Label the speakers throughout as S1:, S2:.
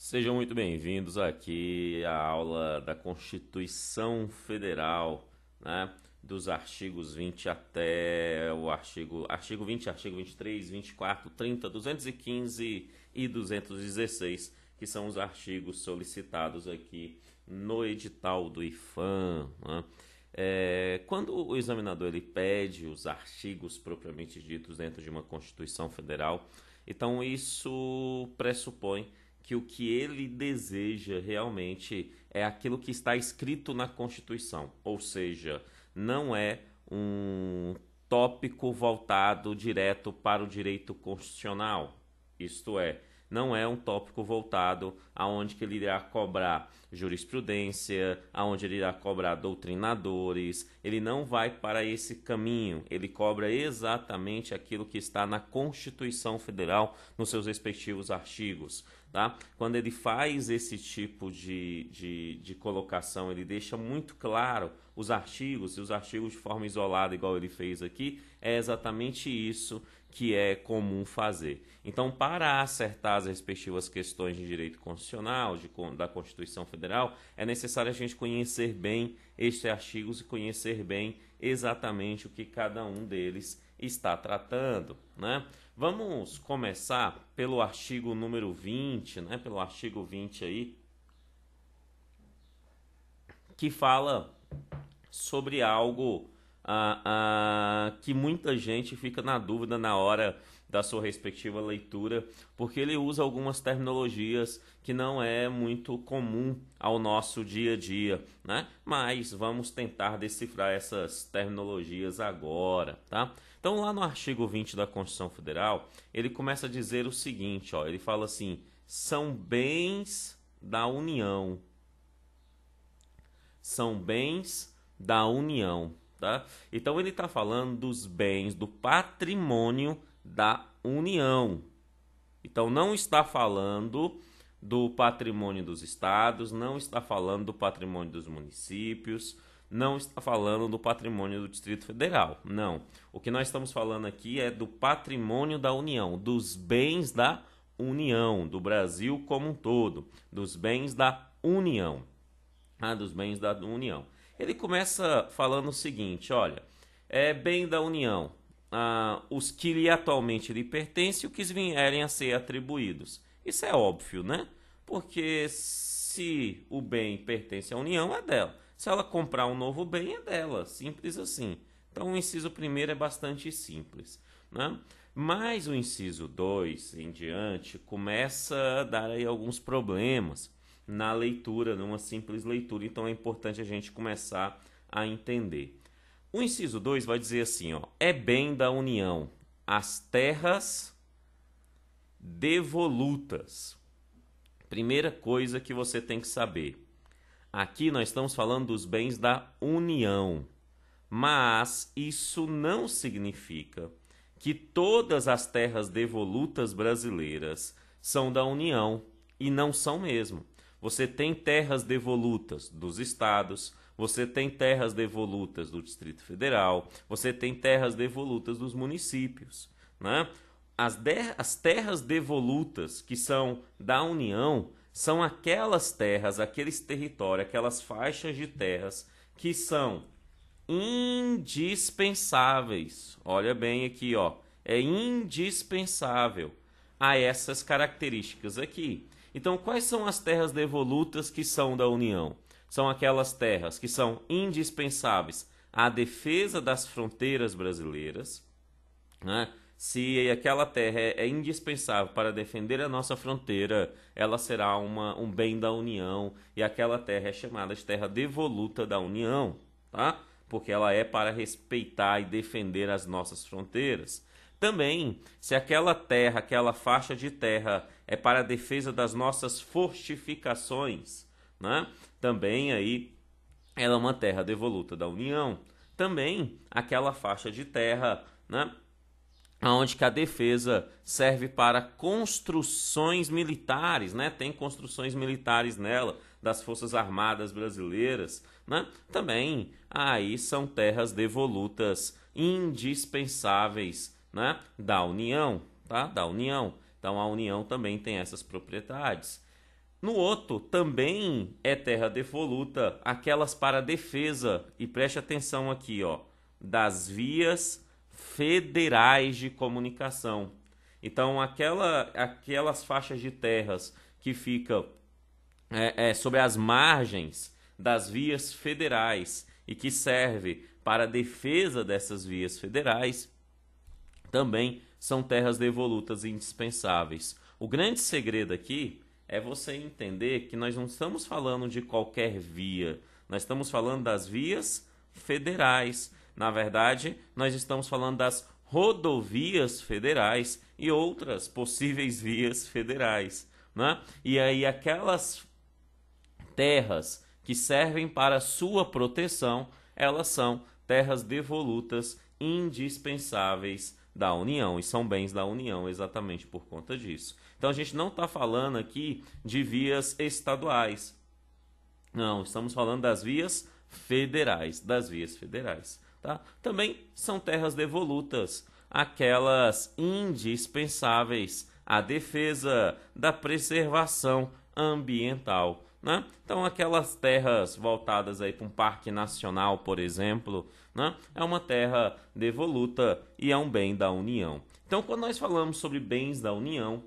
S1: Sejam muito bem-vindos aqui à aula da Constituição Federal, né? Dos artigos 20 até o artigo 20, artigo 23, 24, 30, 215 e 216, que são os artigos solicitados aqui no edital do IFAM, né? Quando o examinador ele pede os artigos propriamente ditos dentro de uma Constituição Federal, então isso pressupõe que o que ele deseja realmente é aquilo que está escrito na Constituição, ou seja, não é um tópico voltado direto para o direito constitucional, isto é, não é um tópico voltado aonde que ele irá cobrar jurisprudência, aonde ele irá cobrar doutrinadores, ele não vai para esse caminho, ele cobra exatamente aquilo que está na Constituição Federal nos seus respectivos artigos. Tá? Quando ele faz esse tipo de colocação, ele deixa muito claro os artigos, e os artigos de forma isolada, igual ele fez aqui, é exatamente isso que é comum fazer. Então, para acertar as respectivas questões de direito constitucional, da Constituição Federal, é necessário a gente conhecer bem estes artigos e conhecer bem exatamente o que cada um deles está tratando, né? Vamos começar pelo artigo número 20, né? Pelo artigo 20 aí, que fala sobre algo que muita gente fica na dúvida na hora da sua respectiva leitura, porque ele usa algumas terminologias que não é muito comum ao nosso dia a dia, né? Mas vamos tentar decifrar essas terminologias agora, tá? Então, lá no artigo 20 da Constituição Federal, ele começa a dizer o seguinte, ó, ele fala assim: são bens da União. São bens da União, tá? Então, ele está falando dos bens do patrimônio da União. Então, não está falando do patrimônio dos estados, não está falando do patrimônio dos municípios, não está falando do patrimônio do Distrito Federal. Não. O que nós estamos falando aqui é do patrimônio da União, dos bens da União, do Brasil como um todo, dos bens da União. Dos bens da União. Ele começa falando o seguinte, olha, é bem da União, os que lhe atualmente lhe pertencem e os que vierem a ser atribuídos. Isso é óbvio, né? Porque se o bem pertence à União, é dela. Se ela comprar um novo bem, é dela. Simples assim. Então, o inciso primeiro é bastante simples, né? Mas o inciso 2 em diante começa a dar aí alguns problemas na leitura, numa simples leitura. Então, é importante a gente começar a entender. O inciso 2 vai dizer assim, ó, é bem da União as terras devolutas. Primeira coisa que você tem que saber. Aqui nós estamos falando dos bens da União, mas isso não significa que todas as terras devolutas brasileiras são da União, e não são mesmo. Você tem terras devolutas dos estados, você tem terras devolutas do Distrito Federal, você tem terras devolutas dos municípios, né? As terras devolutas que são da União são aquelas terras, aqueles territórios, aquelas faixas de terras que são indispensáveis. Olha bem aqui, ó, é indispensável a essas características aqui. Então, quais são as terras devolutas que são da União? São aquelas terras que são indispensáveis à defesa das fronteiras brasileiras, né? Se aquela terra é indispensável para defender a nossa fronteira, ela será um bem da União, e aquela terra é chamada de terra devoluta da União, tá? Porque ela é para respeitar e defender as nossas fronteiras. Também, se aquela terra, aquela faixa de terra é para a defesa das nossas fortificações, né? Também aí ela é uma terra devoluta da União. Também aquela faixa de terra, né, onde que a defesa serve para construções militares, né? Tem construções militares nela, das Forças Armadas Brasileiras, né? Também aí são terras devolutas indispensáveis, né, da União, tá? Da União. Então a União também tem essas propriedades. No outro, também é terra devoluta aquelas para defesa, e preste atenção aqui, ó, das vias federais de comunicação. Então, aquelas faixas de terras que ficam sobre as margens das vias federais e que serve para a defesa dessas vias federais, também são terras devolutas indispensáveis. O grande segredo aqui é você entender que nós não estamos falando de qualquer via, nós estamos falando das vias federais. Na verdade, nós estamos falando das rodovias federais e outras possíveis vias federais, né? E aí aquelas terras que servem para sua proteção, elas são terras devolutas indispensáveis da União e são bens da União exatamente por conta disso. Então a gente não está falando aqui de vias estaduais. Não, estamos falando das vias federais, tá? Também são terras devolutas, aquelas indispensáveis à defesa da preservação ambiental, né? Então aquelas terras voltadas aí para um parque nacional, por exemplo, né? É uma terra devoluta e é um bem da União. Então quando nós falamos sobre bens da União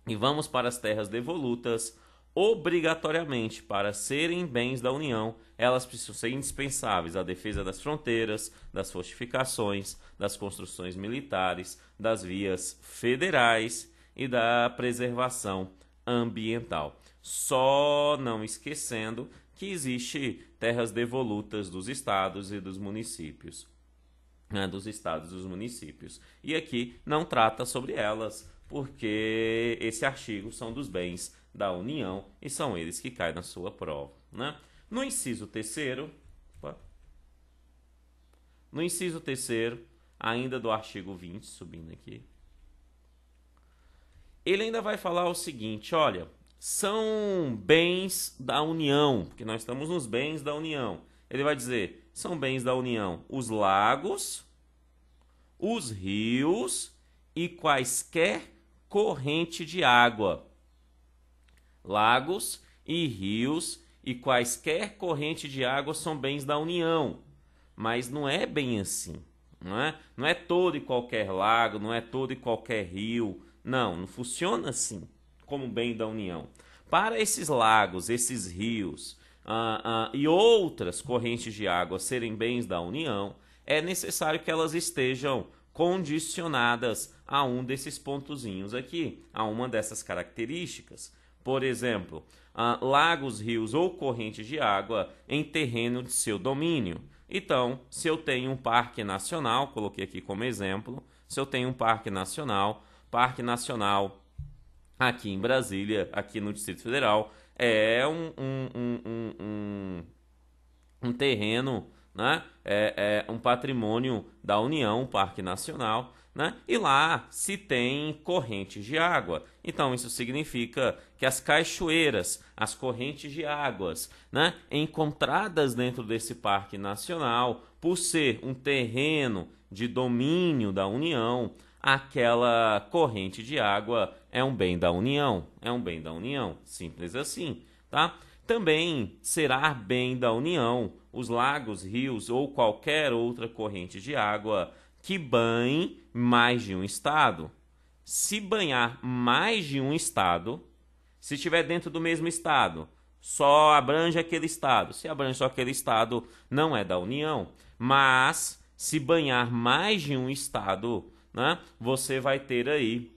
S1: e vamos para as terras devolutas, obrigatoriamente, para serem bens da União, elas precisam ser indispensáveis à defesa das fronteiras, das fortificações, das construções militares, das vias federais e da preservação ambiental. Só não esquecendo que existe terras devolutas dos estados e dos municípios. E aqui não trata sobre elas, porque esse artigo são dos bens da União e são eles que caem na sua prova, né? No inciso terceiro, ainda do artigo 20, subindo aqui, ele ainda vai falar o seguinte, olha, são bens da União, porque nós estamos nos bens da União. Ele vai dizer, são bens da União os lagos, os rios e quaisquer corrente de água. Lagos e rios e quaisquer corrente de água são bens da União. Mas não é bem assim, não é? Não é todo e qualquer lago, não é todo e qualquer rio. Não funciona assim, como bem da União. Para esses lagos, esses rios e outras correntes de água serem bens da União, é necessário que elas estejam condicionadas a um desses pontozinhos aqui, a uma dessas características. Por exemplo, lagos, rios ou correntes de água em terreno de seu domínio. Então, se eu tenho um parque nacional, coloquei aqui como exemplo, se eu tenho um parque nacional aqui em Brasília, aqui no Distrito Federal, é um terreno, né? É um patrimônio da União, um parque nacional, né? E lá se tem correntes de água. Então isso significa que as cachoeiras, as correntes de águas, né, encontradas dentro desse parque nacional, por ser um terreno de domínio da União, aquela corrente de água é um bem da União, simples assim, tá? Também será bem da União os lagos, rios ou qualquer outra corrente de água que banhe mais de um estado. Se banhar mais de um estado, se estiver dentro do mesmo estado, só abrange aquele estado. Se abrange só aquele estado, não é da União. Mas se banhar mais de um estado, né, você vai ter aí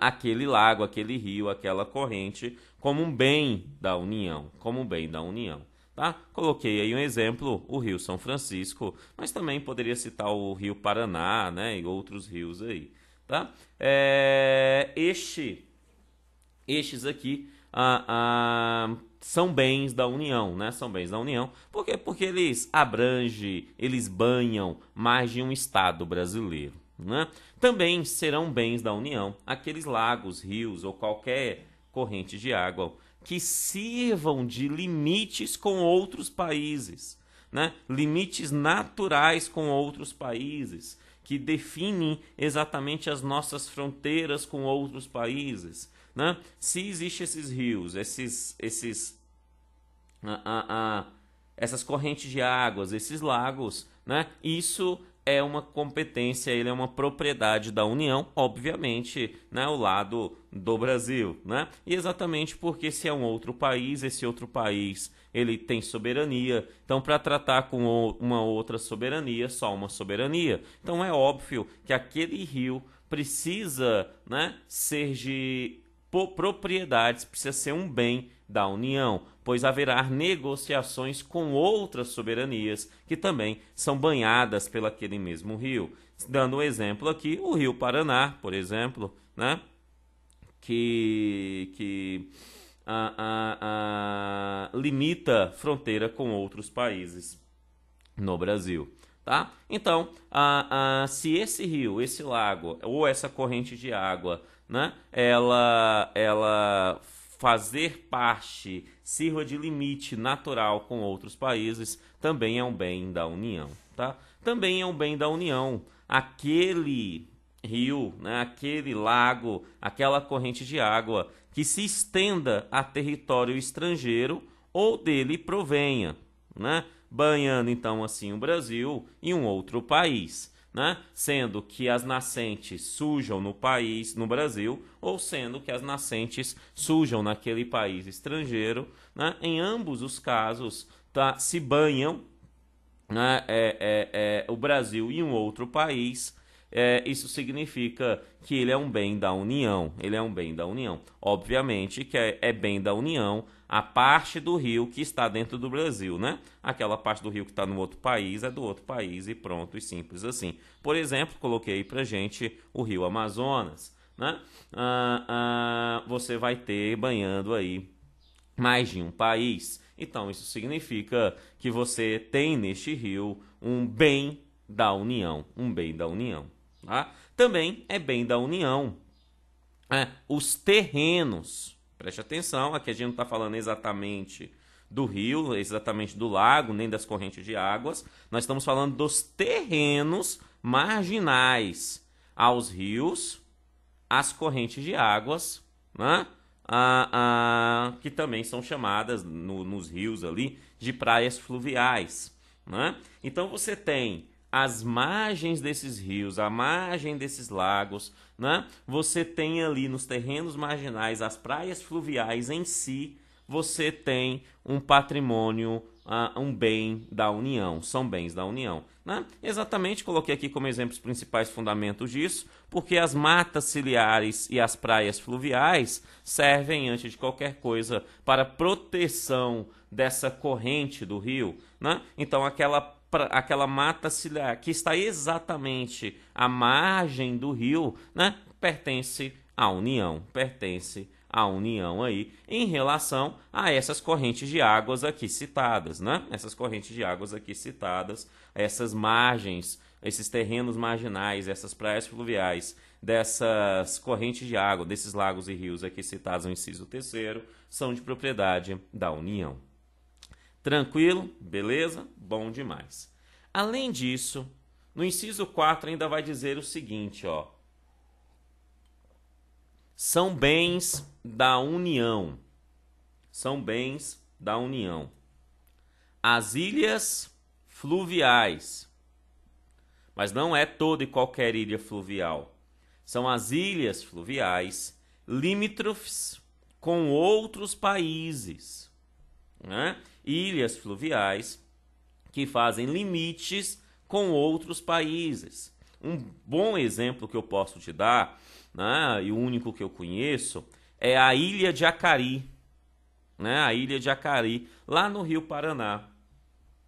S1: aquele lago, aquele rio, aquela corrente como um bem da União, tá? Coloquei aí um exemplo, o Rio São Francisco, mas também poderia citar o Rio Paraná, né, e outros rios aí, tá? Estes aqui são bens da União, né? São bens da União. Por quê? Porque eles abrangem, eles banham mais de um estado brasileiro, né? Também serão bens da União aqueles lagos, rios ou qualquer corrente de água que sirvam de limites com outros países, né? Limites naturais com outros países. que definem exatamente as nossas fronteiras com outros países, né? Se existem esses rios, essas correntes de águas, esses lagos, né? Isso é uma competência, ele é uma propriedade da União, obviamente, né, o lado do Brasil, né? E exatamente porque se é um outro país, esse outro país, ele tem soberania. Então, para tratar com uma outra soberania, só uma soberania. Então, é óbvio que aquele rio precisa, né, ser de propriedades, precisa ser um bem da União, pois haverá negociações com outras soberanias que também são banhadas pelo aquele mesmo rio. Dando um exemplo aqui, o Rio Paraná, por exemplo, né, que limita fronteira com outros países no Brasil. Tá? Então, se esse rio, esse lago ou essa corrente de água, né, ela fazer parte, sirva de limite natural com outros países, também é um bem da União. Tá? Também é um bem da União aquele rio, né, aquele lago, aquela corrente de água que se estenda a território estrangeiro ou dele provenha, né? Banhando então assim o Brasil e um outro país, né? Sendo que as nascentes surjam no país, no Brasil, ou sendo que as nascentes surjam naquele país estrangeiro, né? Em ambos os casos, tá, se banham, né, o Brasil e um outro país. Isso significa que ele é um bem da União. Ele é um bem da União. Obviamente que é bem da União a parte do rio que está dentro do Brasil, né? Aquela parte do rio que está no outro país é do outro país e pronto, e simples assim. Por exemplo, coloquei aí pra gente o rio Amazonas, né? Você vai ter banhando aí mais de um país. Então, isso significa que você tem neste rio um bem da União, um bem da União. Tá? Também é bem da União os terrenos. Preste atenção, aqui a gente não está falando exatamente do rio, exatamente do lago, nem das correntes de águas. Nós estamos falando dos terrenos marginais aos rios, às correntes de águas, né? Que também são chamadas nos rios ali de praias fluviais, né? Então você tem as margens desses rios, a margem desses lagos, né? Você tem ali nos terrenos marginais as praias fluviais em si, você tem um patrimônio, um bem da União, são bens da União, né? Exatamente, coloquei aqui como exemplos principais fundamentos disso, porque as matas ciliares e as praias fluviais servem, antes de qualquer coisa, para proteção dessa corrente do rio, né? Então aquela mata ciliar que está exatamente à margem do rio, né, pertence à União, aí em relação a essas correntes de águas aqui citadas, né? Essas correntes de águas aqui citadas, essas margens, esses terrenos marginais, essas praias fluviais, dessas correntes de água, desses lagos e rios aqui citados no inciso 3º, são de propriedade da União. Tranquilo? Beleza? Bom demais. Além disso, no inciso 4 ainda vai dizer o seguinte, ó. São bens da União. São bens da União. As ilhas fluviais. Mas não é toda e qualquer ilha fluvial. São as ilhas fluviais limítrofes com outros países, né? Ilhas fluviais que fazem limites com outros países. Um bom exemplo que eu posso te dar, né, e o único que eu conheço, é a Ilha de Acari, né, a Ilha de Acari, lá no Rio Paraná.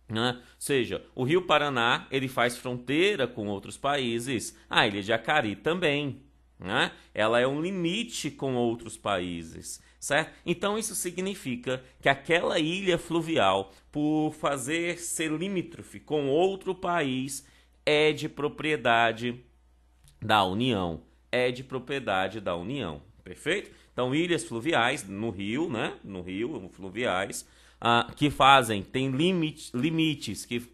S1: Né? Ou seja, o Rio Paraná ele faz fronteira com outros países, a Ilha de Acari também. Né? Ela é um limite com outros países. Certo? Então isso significa que aquela ilha fluvial, por fazer ser limítrofe com outro país, é de propriedade da União. É de propriedade da União. Perfeito? Então ilhas fluviais no rio, né? No rio, fluviais, que fazem, têm limites, que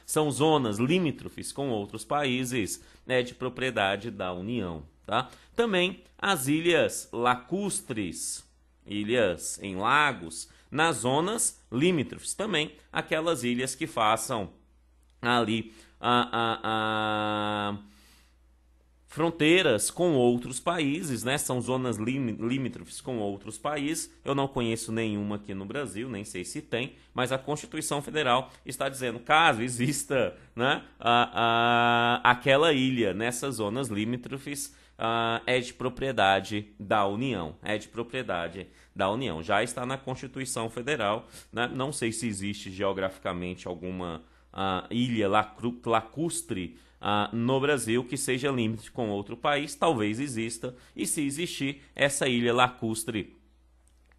S1: são zonas limítrofes com outros países, é de propriedade da União. Tá? Também as ilhas lacustres, ilhas em lagos, nas zonas limítrofes. Também aquelas ilhas que façam ali fronteiras com outros países, né? São zonas limítrofes com outros países. Eu não conheço nenhuma aqui no Brasil, nem sei se tem, mas a Constituição Federal está dizendo, caso exista, né, aquela ilha nessas zonas limítrofes, é de propriedade da União. É de propriedade da União. Já está na Constituição Federal, né? Não sei se existe geograficamente alguma ilha lacustre no Brasil que seja limite com outro país. Talvez exista. E se existir, essa ilha lacustre,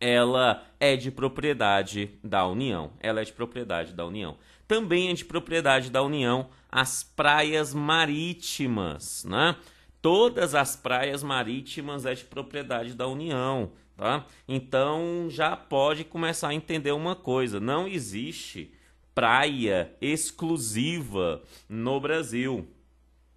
S1: ela é de propriedade da União. Ela é de propriedade da União. Também é de propriedade da União as praias marítimas, né? Todas as praias marítimas é de propriedade da União, tá? Então já pode começar a entender uma coisa: não existe praia exclusiva no Brasil.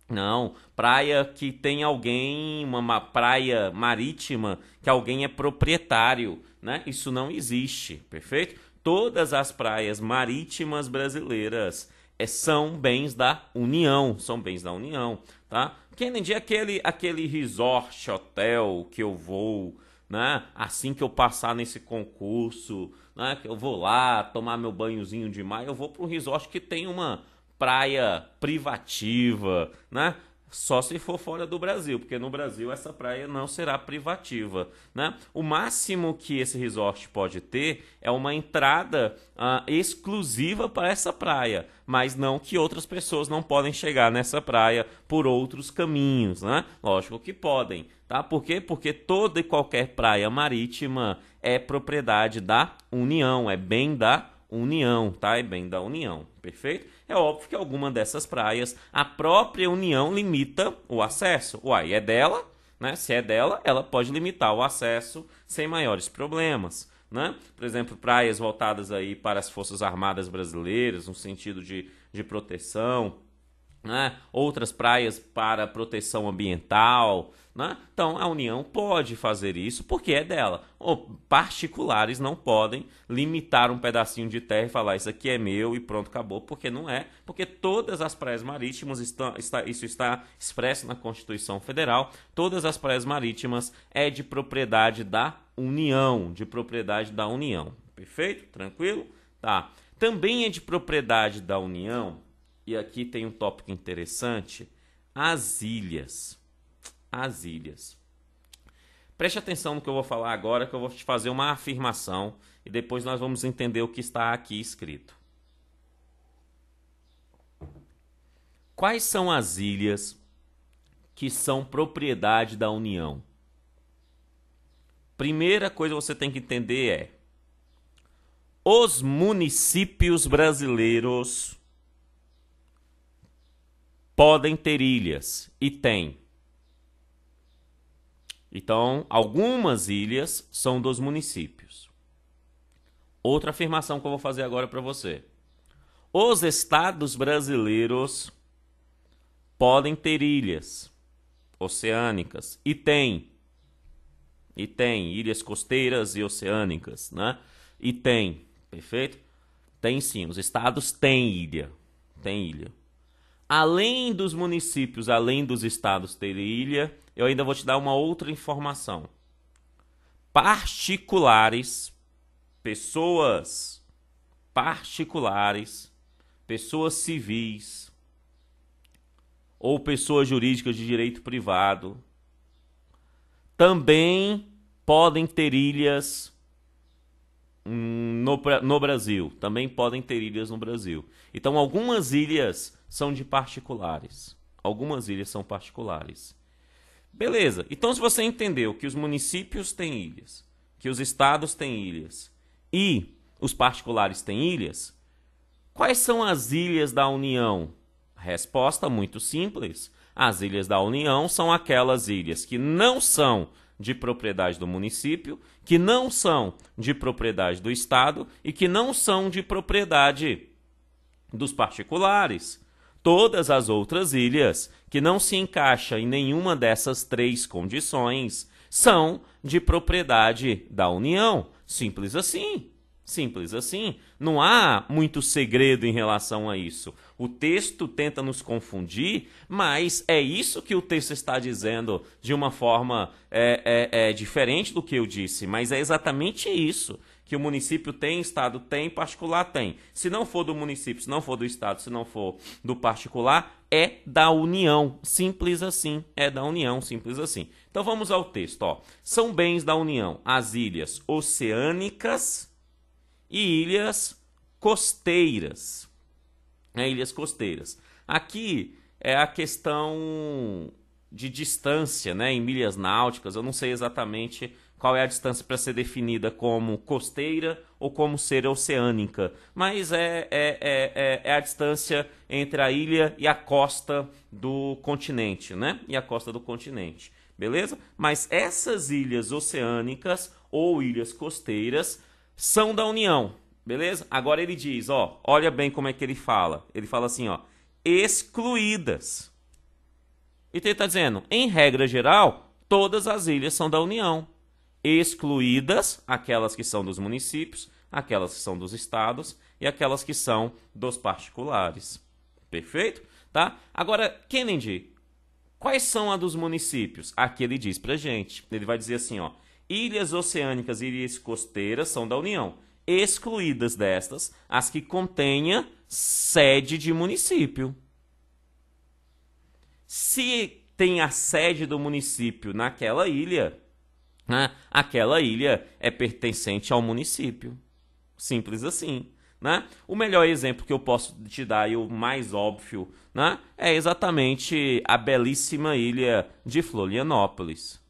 S1: Não, praia que tem alguém, uma praia marítima que alguém é proprietário, né? Isso não existe, perfeito? Todas as praias marítimas brasileiras são bens da União, tá? Kennedy, aquele resort, hotel que eu vou, né? Assim que eu passar nesse concurso, né? Que eu vou lá tomar meu banhozinho de mar, eu vou para um resort que tem uma praia privativa, né? Só se for fora do Brasil, porque no Brasil essa praia não será privativa, né? O máximo que esse resort pode ter é uma entrada exclusiva para essa praia, mas não que outras pessoas não podem chegar nessa praia por outros caminhos, né? Lógico que podem, tá? Por quê? Porque toda e qualquer praia marítima é propriedade da União, é bem da União, tá? É bem da União, perfeito? É óbvio que alguma dessas praias a própria União limita o acesso. Uai, é dela, né? Se é dela, ela pode limitar o acesso sem maiores problemas, né? Por exemplo, praias voltadas aí para as Forças Armadas Brasileiras, no sentido de proteção, né? Outras praias para proteção ambiental, né? Então a União pode fazer isso porque é dela. Ou particulares não podem limitar um pedacinho de terra e falar isso aqui é meu e pronto, acabou, porque não é. Porque todas as praias marítimas, isso está expresso na Constituição Federal, todas as praias marítimas é de propriedade da União, Perfeito? Tranquilo? Tá. Também é de propriedade da União, e aqui tem um tópico interessante, as ilhas. As ilhas. Preste atenção no que eu vou falar agora, que eu vou te fazer uma afirmação e depois nós vamos entender o que está aqui escrito. Quais são as ilhas que são propriedade da União? Primeira coisa que você tem que entender é: os municípios brasileiros podem ter ilhas, e tem. Então, algumas ilhas são dos municípios. Outra afirmação que eu vou fazer agora para você: os estados brasileiros podem ter ilhas oceânicas, e tem. E tem ilhas costeiras e oceânicas, né? E tem, perfeito? Tem sim, os estados têm ilha. Tem ilha. Além dos municípios, além dos estados terem ilha, eu ainda vou te dar uma outra informação. Particulares, pessoas particulares, pessoas civis ou pessoas jurídicas de direito privado também podem ter ilhas no Brasil. Também podem ter ilhas no Brasil. Então, algumas ilhas são de particulares. Algumas ilhas são particulares. Beleza. Então, se você entendeu que os municípios têm ilhas, que os estados têm ilhas e os particulares têm ilhas, quais são as ilhas da União? Resposta muito simples. As ilhas da União são aquelas ilhas que não são de propriedade do município, que não são de propriedade do Estado e que não são de propriedade dos particulares. Todas as outras ilhas que não se encaixam em nenhuma dessas três condições são de propriedade da União. Simples assim. Simples assim. Não há muito segredo em relação a isso. O texto tenta nos confundir, mas é isso que o texto está dizendo de uma forma diferente do que eu disse. Mas é exatamente isso que o município tem, Estado tem, particular tem. Se não for do município, se não for do Estado, se não for do particular, é da União. Simples assim. É da União, simples assim. Então vamos ao texto. Ó. São bens da União as ilhas oceânicas e ilhas costeiras. Ilhas costeiras. Aqui é a questão de distância, né, em milhas náuticas. Eu não sei exatamente qual é a distância para ser definida como costeira ou como ser oceânica, mas é a distância entre a ilha e a costa do continente, né? E a costa do continente, beleza? Mas essas ilhas oceânicas ou ilhas costeiras são da União, beleza? Agora ele diz, ó, olha bem como é que ele fala. Ele fala assim, ó, excluídas. Então ele está dizendo, em regra geral, todas as ilhas são da União. Excluídas aquelas que são dos municípios, aquelas que são dos estados e aquelas que são dos particulares. Perfeito? Tá? Agora, Kennedy, quais são as dos municípios? Aqui ele diz pra gente. Ele vai dizer assim, ó, ilhas oceânicas e ilhas costeiras são da União. Excluídas destas, as que contenha sede de município. Se tem a sede do município naquela ilha, né, aquela ilha é pertencente ao município. Simples assim. Né? O melhor exemplo que eu posso te dar, e o mais óbvio, né, é exatamente a belíssima ilha de Florianópolis.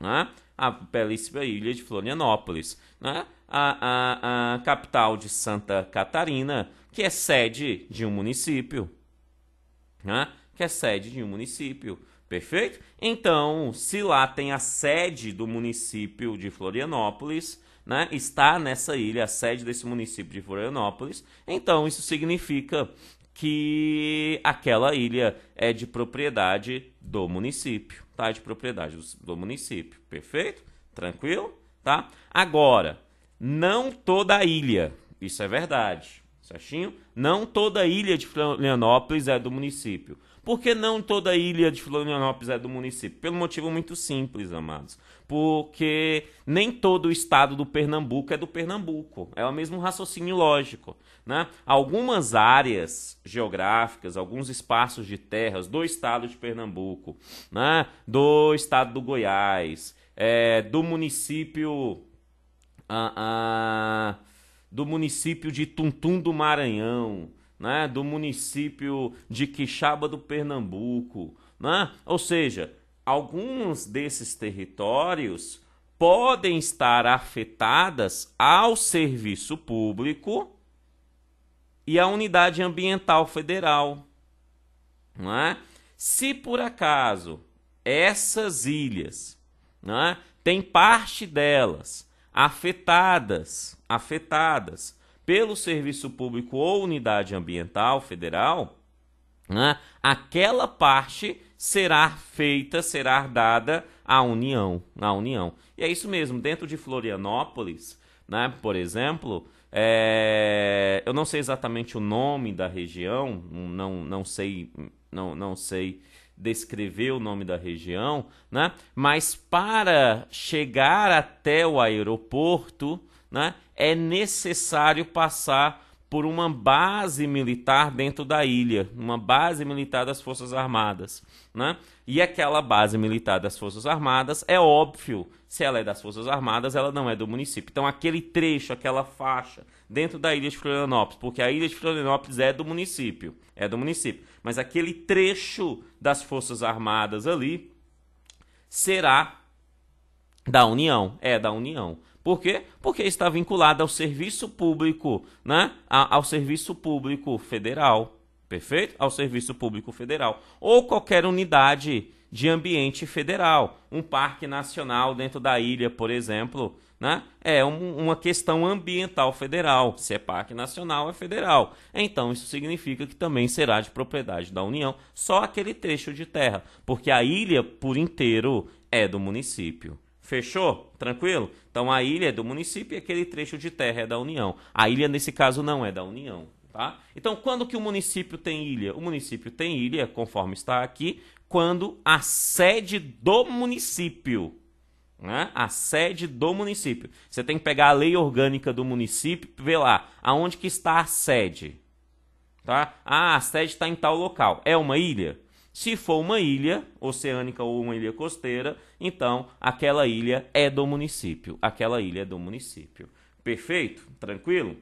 S1: Né? A belíssima ilha de Florianópolis. Né? A capital de Santa Catarina, que é sede de um município. Né? Que é sede de um município. Perfeito? Então, se lá tem a sede do município de Florianópolis, né, está nessa ilha, a sede desse município de Florianópolis, então isso significa que aquela ilha é de propriedade do município, tá? De propriedade do município. Perfeito? Tranquilo? Tá? Agora, não toda a ilha, isso é verdade, certinho? Não toda a ilha de Florianópolis é do município. Por que não toda a ilha de Florianópolis é do município? Pelo motivo muito simples, amados. Porque nem todo o estado do Pernambuco é do Pernambuco. É o mesmo raciocínio lógico. Né? Algumas áreas geográficas, alguns espaços de terras do estado de Pernambuco, né? Do estado do Goiás, do município... do município de Tuntum do Maranhão, né, do município de Quixaba do Pernambuco, né? Ou seja, alguns desses territórios podem estar afetadas ao serviço público e à unidade ambiental federal. Né? Se por acaso essas ilhas, né, tem parte delas afetadas pelo serviço público ou unidade ambiental federal, né, aquela parte será dada à União, E é isso mesmo, dentro de Florianópolis, né, por exemplo, eu não sei exatamente o nome da região, não sei descrever o nome da região, né, mas para chegar até o aeroporto, né, é necessário passar por uma base militar dentro da ilha, uma base militar das Forças Armadas. Né? E aquela base militar das Forças Armadas, é óbvio, se ela é das Forças Armadas, ela não é do município. Então aquele trecho, aquela faixa dentro da ilha de Florianópolis, porque a ilha de Florianópolis é do município, mas aquele trecho das Forças Armadas ali será da União, da União. Por quê? Porque está vinculado ao serviço público, né? Ao serviço público federal. perfeito? Ao Serviço Público Federal. Ou qualquer unidade de ambiente federal. Um parque nacional dentro da ilha, por exemplo, né? É uma questão ambiental federal. Se é parque nacional, é federal. Então, isso significa que também será de propriedade da União, só aquele trecho de terra, porque a ilha por inteiro é do município. Fechou? Tranquilo? Então, a ilha é do município e aquele trecho de terra é da União. A ilha, nesse caso, não é da União. Tá? Então, quando que o município tem ilha? O município tem ilha, conforme está aqui, quando a sede do município, né? A sede do município. Você tem que pegar a lei orgânica do município e ver lá, aonde que está a sede. Tá? Ah, a sede está em tal local. É uma ilha? Se for uma ilha oceânica ou uma ilha costeira, então aquela ilha é do município. Aquela ilha é do município. Perfeito? Tranquilo?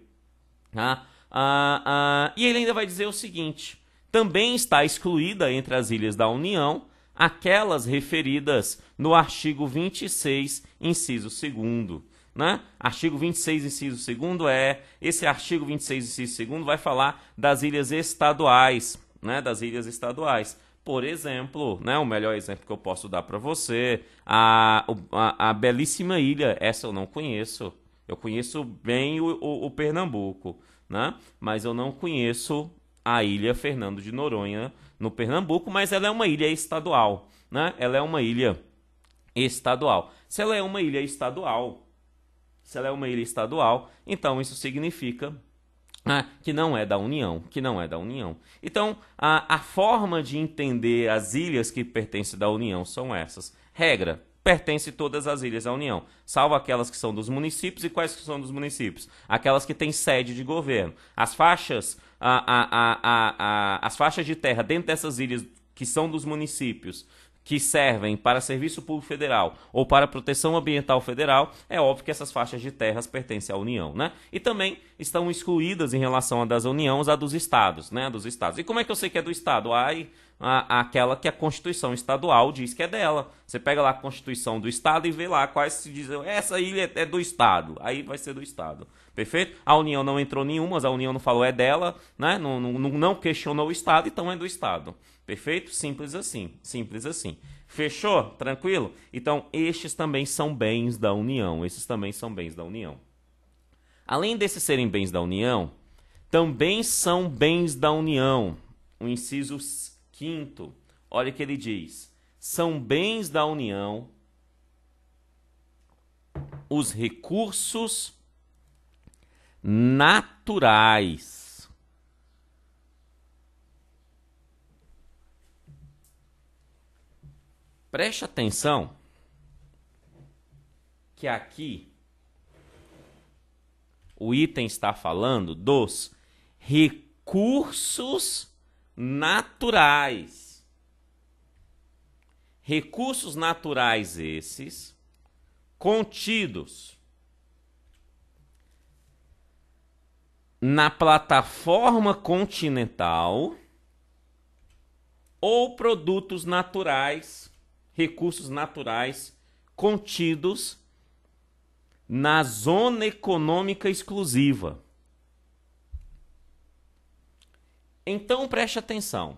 S1: E ele ainda vai dizer o seguinte: também está excluída entre as ilhas da União aquelas referidas no artigo 26, inciso 2º. Né? Artigo 26, inciso 2º esse artigo 26, inciso 2º vai falar das ilhas estaduais, né? Das ilhas estaduais. Por exemplo, né, o melhor exemplo que eu posso dar para você, a belíssima ilha, essa eu não conheço. Eu conheço bem o Pernambuco, né? Mas eu não conheço a ilha Fernando de Noronha no Pernambuco, mas ela é uma ilha estadual, né? Ela é uma ilha estadual. Se ela é uma ilha estadual, então isso significa que não é da União, Então, a forma de entender as ilhas que pertencem da União são essas. Regra: pertence todas as ilhas à União, salvo aquelas que são dos municípios. E quais que são dos municípios? Aquelas que têm sede de governo. As faixas, as faixas de terra dentro dessas ilhas que são dos municípios, que servem para Serviço Público Federal ou para Proteção Ambiental Federal, é óbvio que essas faixas de terras pertencem à União, né? E também estão excluídas em relação à das Uniões, a dos estados, né? Dos estados. E como é que eu sei que é do estado? Aquela que a Constituição Estadual diz que é dela. Você pega lá a Constituição do Estado e vê lá quais se dizem, essa ilha é do Estado, aí vai ser do Estado. Perfeito? A União não entrou nenhuma, a União não falou é dela, né? Não questionou o Estado, então é do Estado. Perfeito? Simples assim. Simples assim. Fechou? Tranquilo? Então, estes também são bens da União. Além desses serem bens da União, também são bens da União. O inciso 5º, olha o que ele diz: são bens da União os recursos naturais. Preste atenção que aqui o item está falando dos recursos naturais. Recursos naturais esses contidos na plataforma continental ou produtos naturais, recursos naturais contidos na zona econômica exclusiva. Então preste atenção.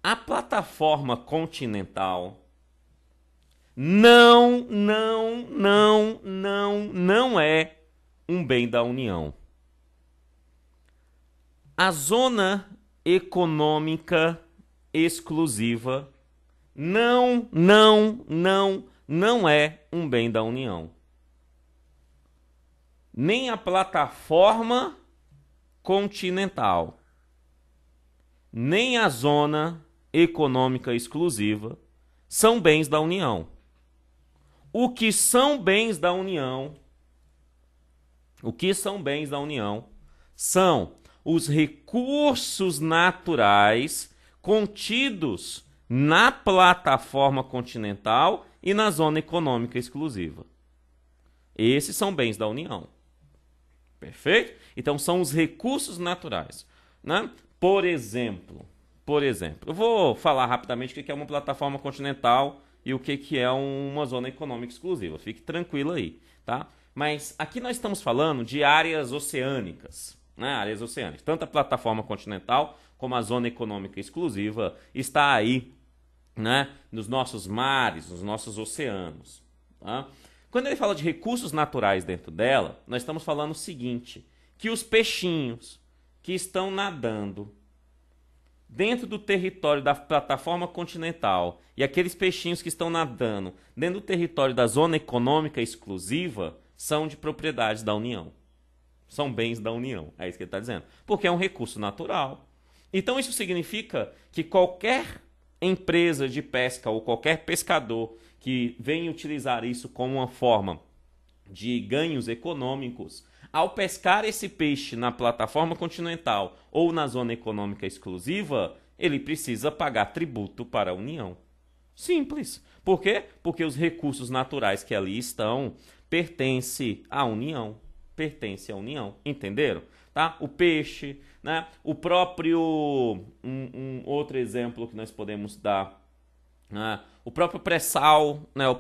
S1: A plataforma continental não é um bem da União. A zona econômica exclusiva não é um bem da União. Nem a plataforma continental, nem a zona econômica exclusiva são bens da União. O que são bens da União? São os recursos naturais contidos na plataforma continental e na zona econômica exclusiva. Esses são bens da União. Perfeito? Então são os recursos naturais, né? Por exemplo, eu vou falar rapidamente o que é uma plataforma continental e o que é uma zona econômica exclusiva. Fique tranquilo aí, tá? Mas aqui nós estamos falando de áreas oceânicas, né, áreas oceânicas. Tanto a plataforma continental como a zona econômica exclusiva está aí, né, nos nossos mares, nos nossos oceanos. Tá? Quando ele fala de recursos naturais dentro dela, nós estamos falando o seguinte, que os peixinhos que estão nadando dentro do território da plataforma continental e aqueles peixinhos que estão nadando dentro do território da zona econômica exclusiva são de propriedade da União. São bens da União, é isso que ele está dizendo. Porque é um recurso natural. Então isso significa que qualquer empresa de pesca ou qualquer pescador que venha utilizar isso como uma forma de ganhos econômicos, ao pescar esse peixe na plataforma continental ou na zona econômica exclusiva, ele precisa pagar tributo para a União. Simples. Por quê? Porque os recursos naturais que ali estão pertencem à União. Pertencem à União. Entenderam? Tá? O peixe, né? O próprio... Um outro exemplo que nós podemos dar... o próprio pré-sal, né? O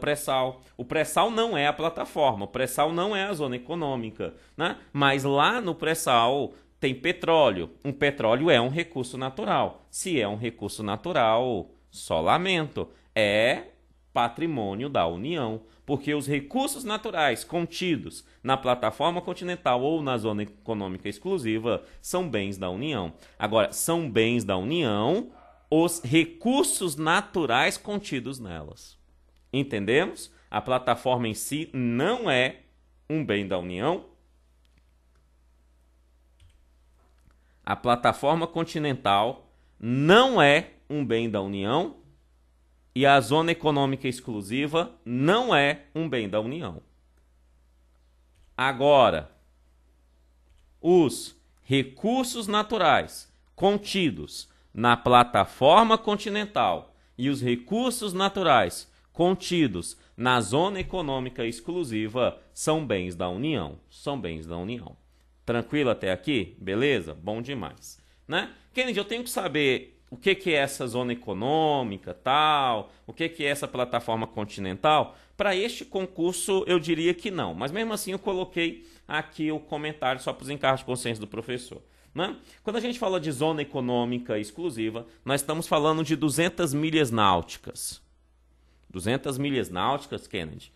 S1: pré-sal não é a plataforma, o pré-sal não é a zona econômica, né? Mas lá no pré-sal tem petróleo. Um petróleo é um recurso natural. Se é um recurso natural, só lamento, é patrimônio da União, porque os recursos naturais contidos na plataforma continental ou na zona econômica exclusiva são bens da União. Agora, são bens da União os recursos naturais contidos nelas. Entendemos? A plataforma em si não é um bem da União. A plataforma continental não é um bem da União. E a zona econômica exclusiva não é um bem da União. Agora, os recursos naturais contidos na plataforma continental e os recursos naturais contidos na zona econômica exclusiva são bens da União. São bens da União. Tranquilo até aqui? Beleza? Bom demais. Né? Kennedy, eu tenho que saber o que é essa zona econômica, tal, o que é essa plataforma continental. Para este concurso, eu diria que não. Mas mesmo assim, eu coloquei aqui o comentário só para os encargos de consciência do professor. Né? Quando a gente fala de zona econômica exclusiva, nós estamos falando de 200 milhas náuticas. 200 milhas náuticas, Kennedy?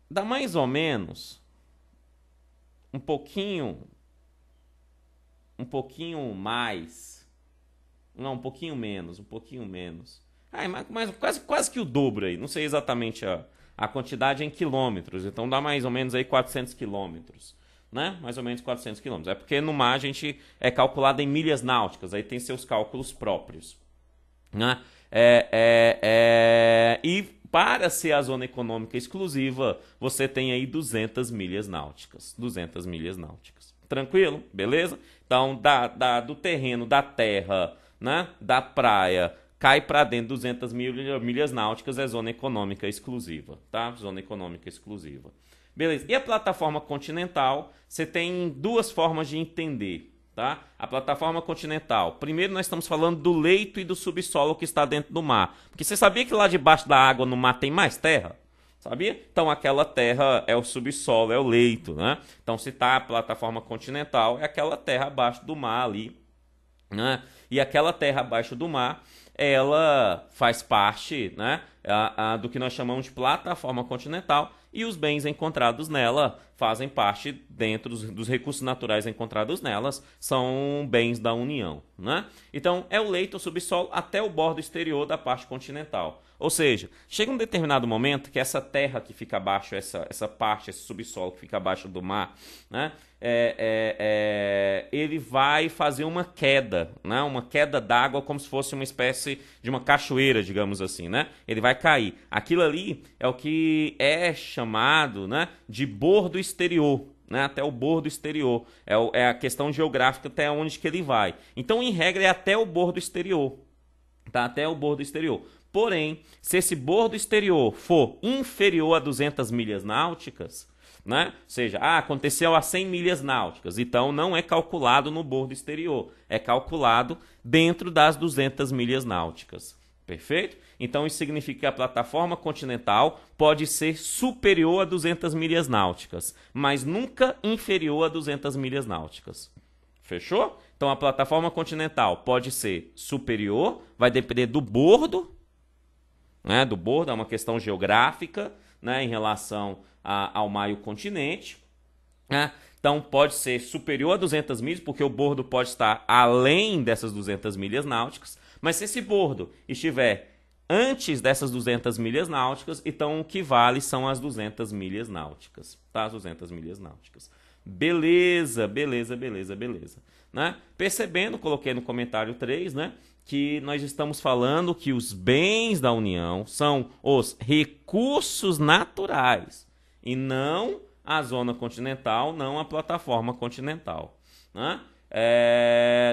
S1: Dá mais ou menos um pouquinho mais. Não, um pouquinho menos. Mas quase que o dobro aí. Não sei exatamente a quantidade em quilômetros. Então dá mais ou menos aí 400 quilômetros. Né? Mais ou menos 400 quilômetros. É porque no mar a gente é calculado em milhas náuticas. Aí tem seus cálculos próprios. Né? E para ser a zona econômica exclusiva, você tem aí 200 milhas náuticas. 200 milhas náuticas. Tranquilo? Beleza? Então, do terreno, da terra, né, da praia, cai para dentro 200 milhas náuticas, é zona econômica exclusiva, tá? Zona econômica exclusiva. Beleza. E a plataforma continental, você tem duas formas de entender, tá? A plataforma continental, primeiro nós estamos falando do leito e do subsolo que está dentro do mar. Porque você sabia que lá debaixo da água, no mar, tem mais terra? Sabia? Então aquela terra é o subsolo, é o leito, né? Então se está a plataforma continental, é aquela terra abaixo do mar ali, né? E aquela terra abaixo do mar, ela faz parte, né, do que nós chamamos de plataforma continental, e os bens encontrados nela fazem parte dentro dos recursos naturais encontrados nelas, são bens da União, né? Então é o leito, o subsolo, até o bordo exterior da parte continental. Ou seja, chega um determinado momento que essa terra que fica abaixo, essa parte, esse subsolo que fica abaixo do mar, né, ele vai fazer uma queda, né, uma queda d'água como se fosse uma espécie de uma cachoeira, digamos assim, né? Ele vai cair. Aquilo ali é o que é chamado, né, de bordo exterior. Né, até o bordo exterior. É a questão geográfica até onde que ele vai. Então, em regra, é até o bordo exterior. Tá? Até o bordo exterior. Porém, se esse bordo exterior for inferior a 200 milhas náuticas, né? Ou seja, aconteceu a 100 milhas náuticas, então não é calculado no bordo exterior, é calculado dentro das 200 milhas náuticas. Perfeito? Então isso significa que a plataforma continental pode ser superior a 200 milhas náuticas, mas nunca inferior a 200 milhas náuticas. Fechou? Então a plataforma continental pode ser superior, vai depender do bordo, né? Do bordo, é uma questão geográfica, né? Em relação ao mar e o continente, né? Então pode ser superior a 200 milhas, porque o bordo pode estar além dessas 200 milhas náuticas. Mas se esse bordo estiver antes dessas 200 milhas náuticas, então o que vale são as 200 milhas náuticas. Tá? As 200 milhas náuticas. Beleza, beleza, beleza, beleza. Né? Percebendo, coloquei no comentário 3, né, que nós estamos falando que os bens da União são os recursos naturais e não a zona continental, não a plataforma continental. Né?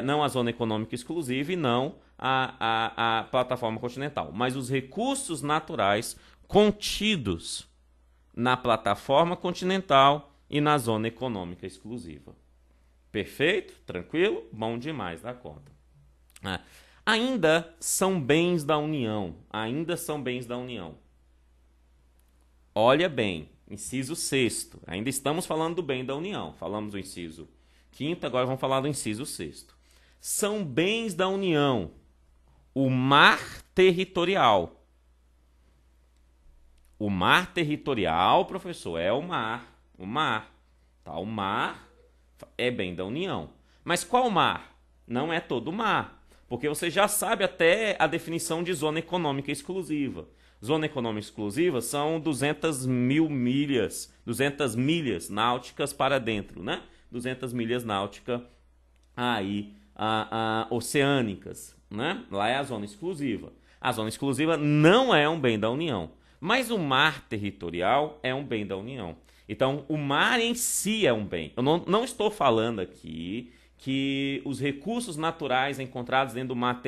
S1: Não a zona econômica exclusiva e não a plataforma continental, mas os recursos naturais contidos na plataforma continental e na zona econômica exclusiva. Perfeito? Tranquilo? Bom demais da conta. Ainda são bens da União. Ainda são bens da União. Olha bem, inciso 6º. Ainda estamos falando do bem da União. Falamos do inciso 5º, agora vamos falar do inciso 6º. São bens da União o mar territorial. O mar territorial, professor, é o mar. O mar. Tá? O mar é bem da União. Mas qual mar? Não é todo o mar. Porque você já sabe até a definição de zona econômica exclusiva. Zona econômica exclusiva são 200 milhas náuticas para dentro, né? 200 milhas náuticas aí, oceânicas, né? Lá é a zona exclusiva. A zona exclusiva não é um bem da União, mas o mar territorial é um bem da União. Então, o mar em si é um bem. Eu não estou falando aqui que os recursos naturais encontrados dentro do mar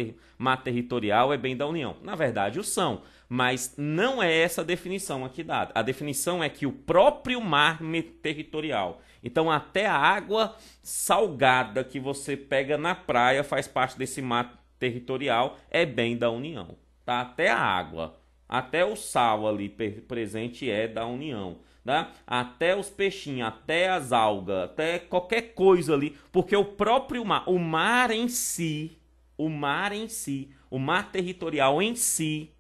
S1: territorial é bem da União. Na verdade, o são, mas não é essa a definição aqui dada. A definição é que o próprio mar territorial, então até a água salgada que você pega na praia faz parte desse mar territorial, é bem da União. Tá? Até a água, até o sal ali presente é da União. Tá? Até os peixinhos, até as algas, até qualquer coisa ali, porque o próprio mar, o mar territorial em si,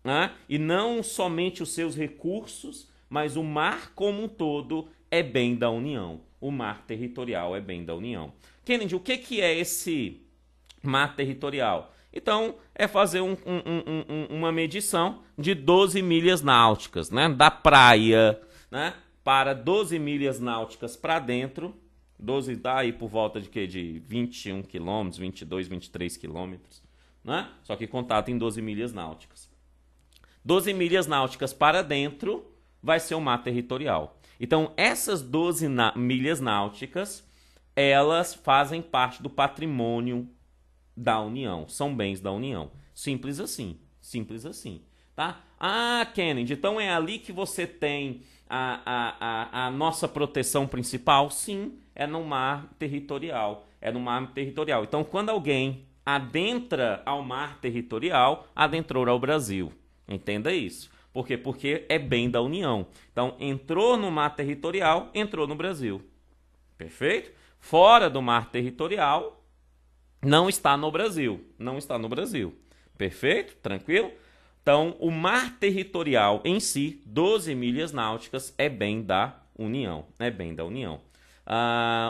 S1: né? E não somente os seus recursos, mas o mar como um todo é bem da União. O mar territorial é bem da União. Kennedy, o que é esse mar territorial? Então, é fazer uma medição de 12 milhas náuticas, né? Da praia, né? Para 12 milhas náuticas para dentro. 12 dá aí por volta de quê? De 21 quilômetros, 22, 23 quilômetros, né? Só que contado em 12 milhas náuticas. 12 milhas náuticas para dentro vai ser o mar territorial. Então, essas 12 milhas náuticas, elas fazem parte do patrimônio da União, são bens da União. Simples assim, tá? Ah, Kennedy, então é ali que você tem a nossa proteção principal? Sim, é no mar territorial, Então, quando alguém adentra ao mar territorial, adentrou ao Brasil. Entenda isso. Por quê? Porque é bem da União. Então, entrou no mar territorial, entrou no Brasil. Perfeito? Fora do mar territorial, não está no Brasil. Perfeito? Tranquilo? Então, o mar territorial em si, 12 milhas náuticas, é bem da União.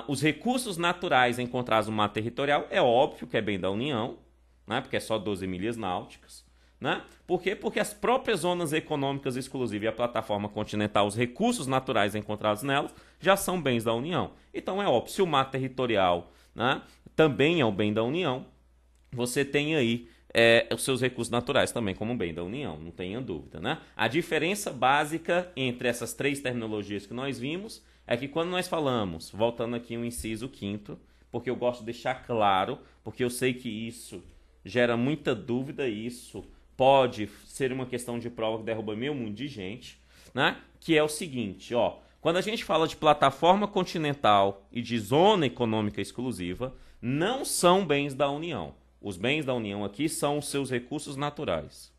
S1: Os recursos naturais encontrados no mar territorial, é óbvio que é bem da União, né? Porque é só 12 milhas náuticas. Né? Por quê? Porque as próprias zonas econômicas exclusivas e a plataforma continental, os recursos naturais encontrados nelas, já são bens da União. Então é óbvio, se o mar territorial, né, também é um bem da União, você tem aí os seus recursos naturais também como bem da União, não tenha dúvida. Né? A diferença básica entre essas três terminologias que nós vimos é que quando nós falamos, voltando aqui o inciso 5º, porque eu gosto de deixar claro, porque eu sei que isso gera muita dúvida, isso pode ser uma questão de prova que derruba meio mundo de gente, né? Que é o seguinte, ó, quando a gente fala de plataforma continental e de zona econômica exclusiva, não são bens da União. Os bens da União aqui são os seus recursos naturais.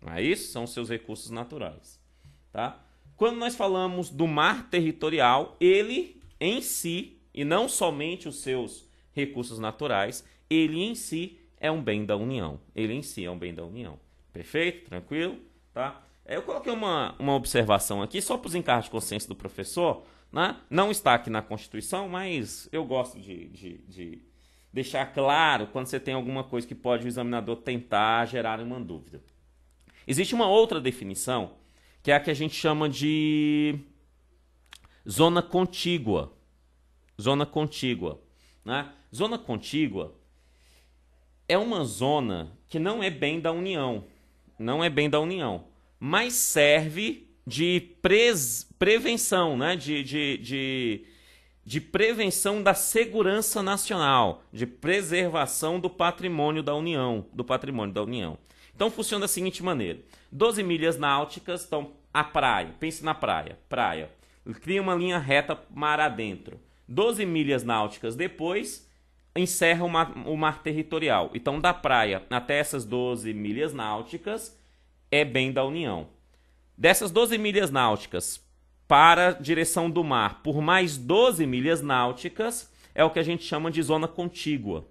S1: Não é isso? São os seus recursos naturais. Tá? Quando nós falamos do mar territorial, ele em si, e não somente os seus recursos naturais, ele em si é um bem da União. Ele em si é um bem da União. Perfeito? Tranquilo? Tá? Eu coloquei uma observação aqui só para os encargos de consciência do professor, né? Não está aqui na Constituição, mas eu gosto de deixar claro quando você tem alguma coisa que pode o examinador tentar gerar uma dúvida. Existe uma outra definição, que é a que a gente chama de zona contígua. Zona contígua. Né? Zona contígua é uma zona que não é bem da União. Não é bem da União. Mas serve de prevenção, né? de prevenção da segurança nacional, de preservação do patrimônio da União. Então funciona da seguinte maneira. 12 milhas náuticas estão a praia. Pense na praia. Praia. Cria uma linha reta mar adentro. 12 milhas náuticas depois, encerra o mar territorial. Então, da praia até essas 12 milhas náuticas é bem da União. Dessas 12 milhas náuticas para a direção do mar, por mais 12 milhas náuticas, é o que a gente chama de zona contígua.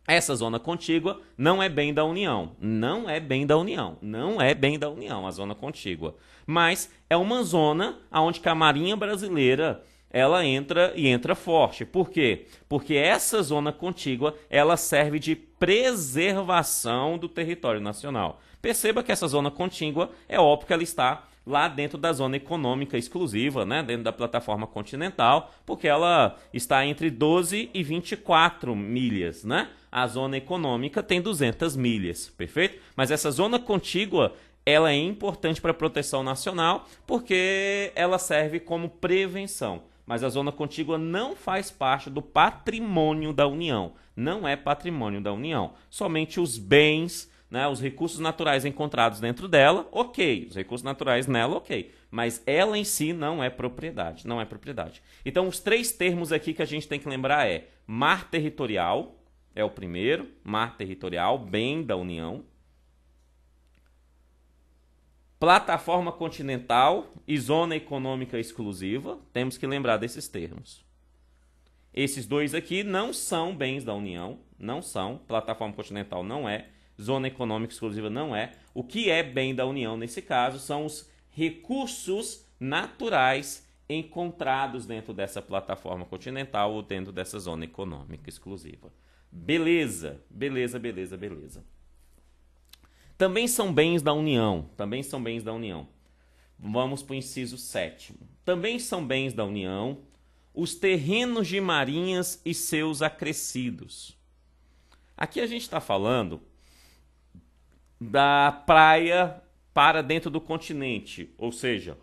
S1: Essa zona contígua não é bem da União. Não é bem da União. Não é bem da União, a zona contígua. Mas é uma zona onde a Marinha Brasileira ela entra e entra forte. Por quê? Porque essa zona contígua ela serve de preservação do território nacional. Perceba que essa zona contígua é óbvio que ela está lá dentro da zona econômica exclusiva, né? Dentro da plataforma continental, porque ela está entre 12 e 24 milhas, né? A zona econômica tem 200 milhas, perfeito? Mas essa zona contígua, ela é importante para a proteção nacional, porque ela serve como prevenção. Mas a zona contígua não faz parte do patrimônio da União. Não é patrimônio da União. Somente os bens, né, os recursos naturais encontrados dentro dela, ok. Os recursos naturais nela, ok. Mas ela em si não é propriedade. Não é propriedade. Então, os três termos aqui que a gente tem que lembrar é mar territorial, é o primeiro. Mar territorial, bem da União. Plataforma continental e zona econômica exclusiva. Temos que lembrar desses termos. Esses dois aqui não são bens da União. Não são. Plataforma continental não é. Zona econômica exclusiva não é. O que é bem da União nesse caso são os recursos naturais encontrados dentro dessa plataforma continental ou dentro dessa zona econômica exclusiva. Beleza, beleza, beleza, beleza. Também são bens da União. Também são bens da União. Vamos para o inciso 7º. Também são bens da União os terrenos de marinhas e seus acrescidos. Aqui a gente está falando da praia para dentro do continente, ou seja,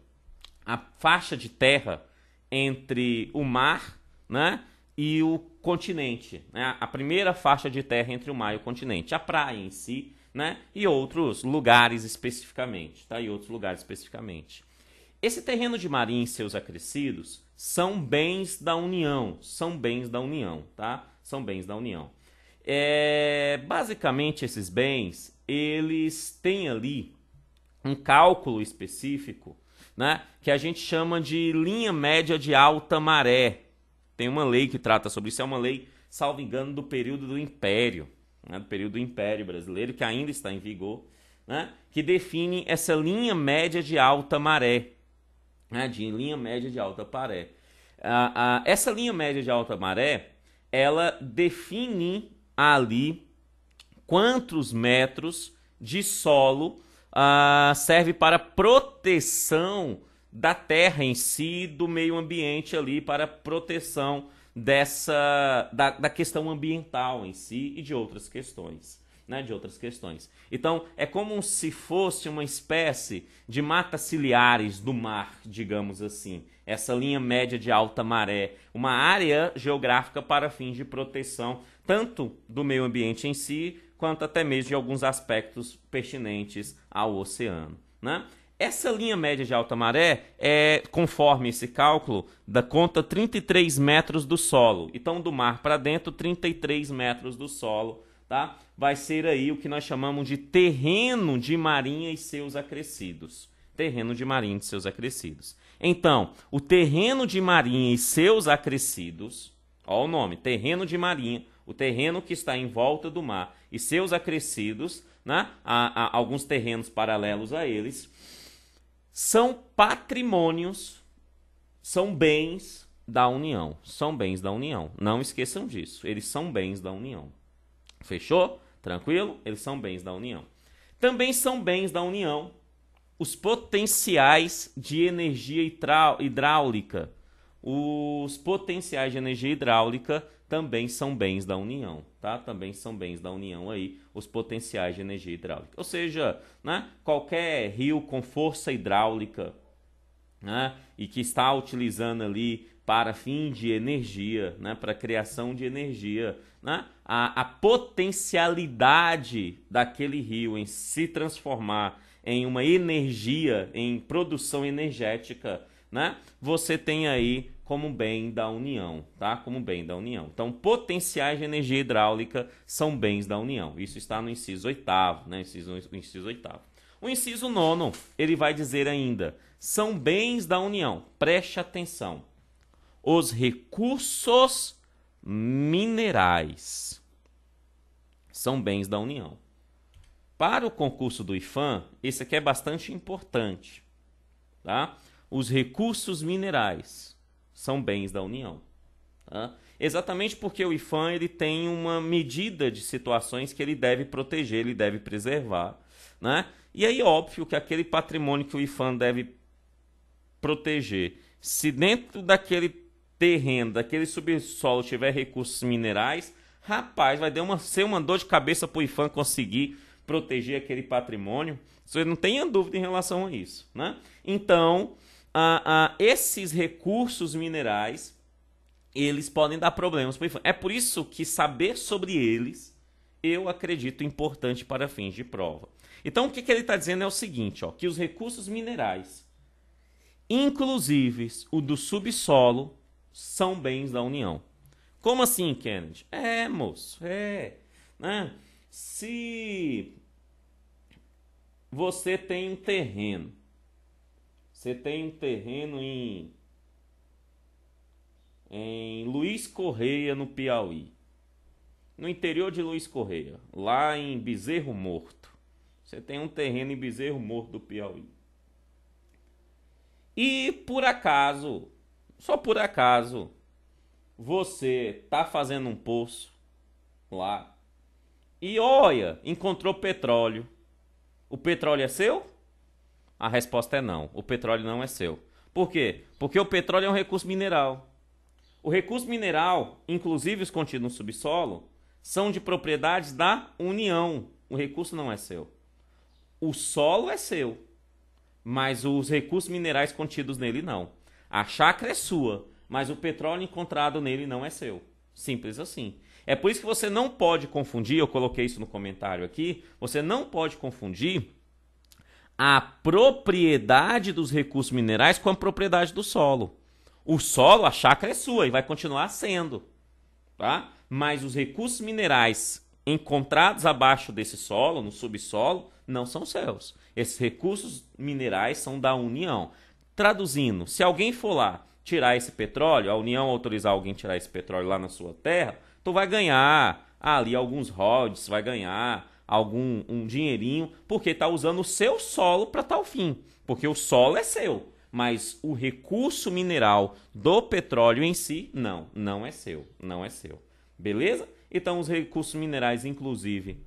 S1: a faixa de terra entre o mar, né, e o continente, né, a primeira faixa de terra entre o mar e o continente, a praia em si, né, e outros lugares especificamente, tá? E outros lugares especificamente. Esse terreno de marinha e seus acrescidos são bens da União, tá? São bens da União. Basicamente esses bens, eles têm ali um cálculo específico, né, que a gente chama de linha média de alta maré. Tem uma lei que trata sobre isso, é uma lei, salvo engano, do período do Império, né, do período do Império Brasileiro, que ainda está em vigor, né, que define essa linha média de alta maré, né, de linha média de alta maré. Essa linha média de alta maré, ela define ali quantos metros de solo serve para proteção da terra em si, do meio ambiente ali, para proteção da questão ambiental em si e de outras questões, né, Então, é como se fosse uma espécie de matas ciliares do mar, digamos assim. Essa linha média de alta maré, uma área geográfica para fins de proteção, tanto do meio ambiente em si, quanto até mesmo de alguns aspectos pertinentes ao oceano, né? Essa linha média de alta maré conforme esse cálculo, dá conta 33 metros do solo. Então, do mar para dentro, 33 metros do solo tá? Vai ser aí o que nós chamamos de terreno de marinha e seus acrescidos. Terreno de marinha e seus acrescidos. Então, o terreno de marinha e seus acrescidos, ó o nome, terreno de marinha, o terreno que está em volta do mar e seus acrescidos, né? Há alguns terrenos paralelos a eles, são patrimônios, são bens da União. São bens da União. Não esqueçam disso. Eles são bens da União. Fechou? Tranquilo? Eles são bens da União. Também são bens da União os potenciais de energia hidráulica. Os potenciais de energia hidráulica também são bens da União, tá? Também são bens da União aí, os potenciais de energia hidráulica. Ou seja, né, qualquer rio com força hidráulica, né, e que está utilizando ali para fim de energia, né, para criação de energia, né, a potencialidade daquele rio em se transformar em uma energia, em produção energética, né, você tem aí como bem da União, tá? Como bem da União. Então, potenciais de energia hidráulica são bens da União. Isso está no inciso 8º, né? Inciso 8º. O inciso 9º, ele vai dizer ainda, são bens da União. Preste atenção. Os recursos minerais são bens da União. Para o concurso do IPHAN, esse aqui é bastante importante, tá? Os recursos minerais são bens da União. Tá? Exatamente porque o IPHAN ele tem uma medida de situações que ele deve proteger, ele deve preservar. Né? E aí, óbvio que aquele patrimônio que o IPHAN deve proteger, se dentro daquele terreno, daquele subsolo tiver recursos minerais, rapaz, vai ser uma dor de cabeça para o IPHAN conseguir proteger aquele patrimônio. Você não tenha dúvida em relação a isso. Né? Então, esses recursos minerais, eles podem dar problemas para o IPHAN. É por isso que saber sobre eles, eu acredito importante para fins de prova. Então, o que ele está dizendo é o seguinte, ó, que os recursos minerais, inclusive o do subsolo, são bens da União. Como assim, Kennedy? Moço, né? Se você tem um terreno, em Luiz Correia, no Piauí, no interior de Luiz Correia, lá em Bezerro Morto. Você tem um terreno em Bezerro Morto do Piauí. E por acaso, só por acaso, você tá fazendo um poço lá e olha, encontrou petróleo. O petróleo é seu? A resposta é não. O petróleo não é seu. Por quê? Porque o petróleo é um recurso mineral. O recurso mineral, inclusive os contidos no subsolo, são de propriedades da União. O recurso não é seu. O solo é seu, mas os recursos minerais contidos nele não. A chácara é sua, mas o petróleo encontrado nele não é seu. Simples assim. É por isso que você não pode confundir, eu coloquei isso no comentário aqui, você não pode confundir a propriedade dos recursos minerais com a propriedade do solo. O solo, a chácara é sua e vai continuar sendo, tá? Mas os recursos minerais encontrados abaixo desse solo, no subsolo, não são seus. Esses recursos minerais são da União. Traduzindo, se alguém for lá tirar esse petróleo, a União autorizar alguém a tirar esse petróleo lá na sua terra, tu vai ganhar ali alguns royalties, vai ganhar um dinheirinho, porque está usando o seu solo para tal fim. Porque o solo é seu, mas o recurso mineral do petróleo em si, não é seu. Não é seu. Beleza? Então, os recursos minerais, inclusive